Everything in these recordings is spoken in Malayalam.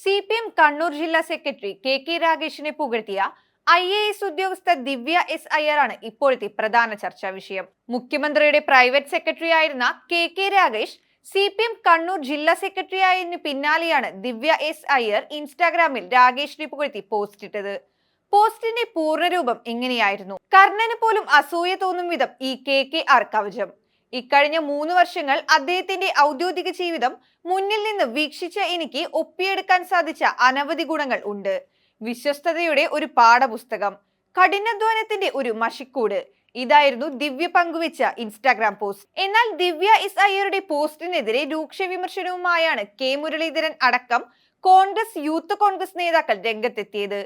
CPM കണ്ണൂർ ജില്ലാ സെക്രട്ടറി കെ രാഗേഷിനെ പുകഴ്ത്തിയ IAS ഉദ്യോഗസ്ഥ ദിവ്യ എസ് അയ്യർ ആണ് ഇപ്പോഴത്തെ പ്രധാന ചർച്ചാ വിഷയം. മുഖ്യമന്ത്രിയുടെ പ്രൈവറ്റ് സെക്രട്ടറി ആയിരുന്ന കെ രാഗേഷ് CPM കണ്ണൂർ ജില്ലാ സെക്രട്ടറി ആയതിനു പിന്നാലെയാണ് ദിവ്യ എസ് അയ്യർ ഇൻസ്റ്റാഗ്രാമിൽ രാഗേഷിനെ പുകഴ്ത്തി പോസ്റ്റ് ഇട്ടത്. പോസ്റ്റിന്റെ പൂർണ്ണരൂപം ഇങ്ങനെയായിരുന്നു: കർണന് പോലും അസൂയ തോന്നും വിധം ഈ KKR കവചം. ഇക്കഴിഞ്ഞ 3 വർഷങ്ങൾ അദ്ദേഹത്തിന്റെ ഔദ്യോഗിക ജീവിതം മുന്നിൽ നിന്ന് വീക്ഷിച്ച എനിക്ക് ഒപ്പിയെടുക്കാൻ സാധിച്ച അനവധി ഗുണങ്ങൾ ഉണ്ട്. വിശ്വസ്തതയുടെ ഒരു പാഠപുസ്തകം, കഠിനാധ്വാനത്തിന്റെ ഒരു മഷിക്കൂട്. ഇതായിരുന്നു ദിവ്യ പങ്കുവെച്ച ഇൻസ്റ്റാഗ്രാം പോസ്റ്റ്. എന്നാൽ ദിവ്യ എസ് അയ്യരുടെ പോസ്റ്റിനെതിരെ രൂക്ഷ വിമർശനവുമായാണ് മുരളീധരൻ അടക്കം യൂത്ത് കോൺഗ്രസ് നേതാക്കൾ രംഗത്തെത്തിയത്.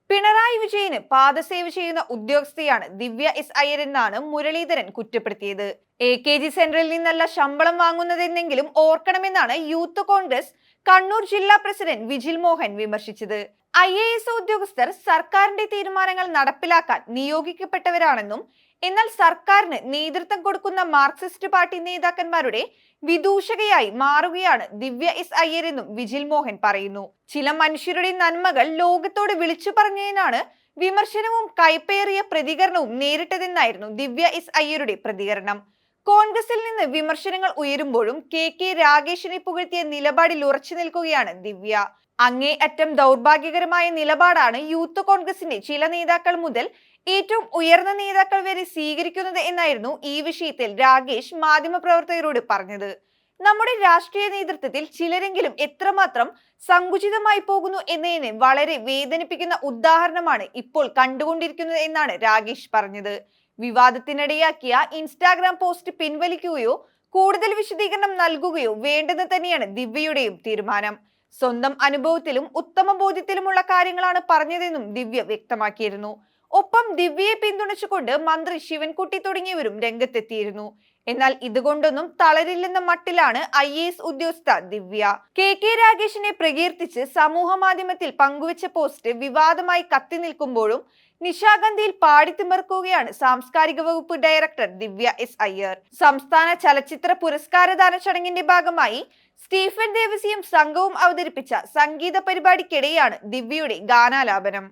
പിണറായി വിജയന് പാദസേവ ചെയ്യുന്ന ഉദ്യോഗസ്ഥയാണ് ദിവ്യ എസ് അയ്യർ എന്നാണ് മുരളീധരൻ കുറ്റപ്പെടുത്തിയത്. AKG സെന്ററിൽ നിന്നല്ല ശമ്പളം വാങ്ങുന്നതെന്നെങ്കിലും ഓർക്കണമെന്നാണ് യൂത്ത് കോൺഗ്രസ് കണ്ണൂർ ജില്ലാ പ്രസിഡന്റ് വിജിൽ മോഹൻ വിമർശിച്ചത്. IAS ഉദ്യോഗസ്ഥർ സർക്കാരിന്റെ തീരുമാനങ്ങൾ നടപ്പിലാക്കാൻ നിയോഗിക്കപ്പെട്ടവരാണെന്നും എന്നാൽ സർക്കാരിന് നേതൃത്വം കൊടുക്കുന്ന മാർക്സിസ്റ്റ് പാർട്ടി നേതാക്കന്മാരുടെ വിദൂഷകയായി മാറുകയാണ് ദിവ്യ എസ് അയ്യർ എന്നും വിജിൽ മോഹൻ പറയുന്നു. ചില മനുഷ്യരുടെ നന്മകൾ ലോകത്തോട് വിളിച്ചു പറഞ്ഞതിനാണ് വിമർശനവും കൈപ്പേറിയ പ്രതികരണവും നേരിട്ടതെന്നായിരുന്നു ദിവ്യ എസ് അയ്യരുടെ പ്രതികരണം. കോൺഗ്രസിൽ നിന്ന് വിമർശനങ്ങൾ ഉയരുമ്പോഴും കെ രാഗേഷിനെ പുകഴ്ത്തിയ നിലപാടിൽ ഉറച്ചു നിൽക്കുകയാണ് ദിവ്യ. അങ്ങേയറ്റം ദൗർഭാഗ്യകരമായ നിലപാടാണ് യൂത്ത് കോൺഗ്രസിന്റെ ചില നേതാക്കൾ മുതൽ ഏറ്റവും ഉയർന്ന നേതാക്കൾ വരെ സ്വീകരിക്കുന്നത് എന്നായിരുന്നു ഈ വിഷയത്തിൽ രാഗേഷ് മാധ്യമപ്രവർത്തകരോട് പറഞ്ഞത്. നമ്മുടെ രാഷ്ട്രീയ നേതൃത്വത്തിൽ ചിലരെങ്കിലും എത്രമാത്രം സങ്കുചിതമായി പോകുന്നു എന്നതിന് വളരെ വേദനിപ്പിക്കുന്ന ഉദാഹരണമാണ് ഇപ്പോൾ കണ്ടുകൊണ്ടിരിക്കുന്നത് എന്നാണ് രാഗേഷ് പറഞ്ഞത്. വിവാദത്തിനിടയാക്കിയ ഇൻസ്റ്റാഗ്രാം പോസ്റ്റ് പിൻവലിക്കുകയോ കൂടുതൽ വിശദീകരണം നൽകുകയോ വേണ്ടെന്ന് തന്നെയാണ് ദിവ്യയുടെയും തീരുമാനം. സ്വന്തം അനുഭവത്തിലും ഉത്തമ ബോധ്യത്തിലുമുള്ള കാര്യങ്ങളാണ് പറഞ്ഞതെന്നും ദിവ്യ വ്യക്തമാക്കിയിരുന്നു. ഒപ്പം ദിവ്യയെ പിന്തുണച്ചുകൊണ്ട് മന്ത്രി ശിവൻകുട്ടി തുടങ്ങിയവരും രംഗത്തെത്തിയിരുന്നു. എന്നാൽ ഇതുകൊണ്ടൊന്നും തളരില്ലെന്ന മട്ടിലാണ് IAS ഉദ്യോഗസ്ഥ ദിവ്യ. കെ രാഗേഷിനെ പ്രകീർത്തിച്ച് സമൂഹ മാധ്യമത്തിൽ പങ്കുവച്ച പോസ്റ്റ് വിവാദമായി കത്തി നിൽക്കുമ്പോഴും നിശാഗന്ധിയിൽ പാടിത്തിമർക്കുകയാണ് സാംസ്കാരിക വകുപ്പ് ഡയറക്ടർ ദിവ്യ എസ് അയ്യർ. സംസ്ഥാന ചലച്ചിത്ര പുരസ്കാരദാന ചടങ്ങിന്റെ ഭാഗമായി സ്റ്റീഫൻ ദേവസിയും സംഘവും അവതരിപ്പിച്ച സംഗീത പരിപാടിക്കിടെയാണ് ദിവ്യയുടെ ഗാനാലാപനം.